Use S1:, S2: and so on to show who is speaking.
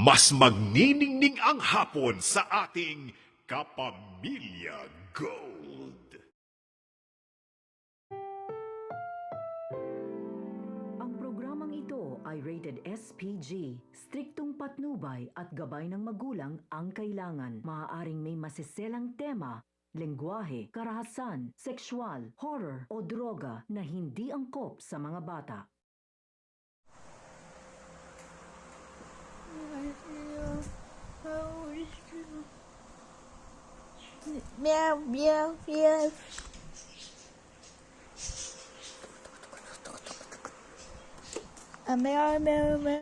S1: mas magniningning ang hapon sa ating Kapamilya Gold.
S2: Ang programang ito ay rated SPG. Striktong patnubay at gabay ng magulang ang kailangan. Maaaring may masiselang tema, lengguwahe, karahasan, sexual, horror o droga na hindi angkop sa mga bata.
S3: Meow, meow, meow. Meow, meow, meow.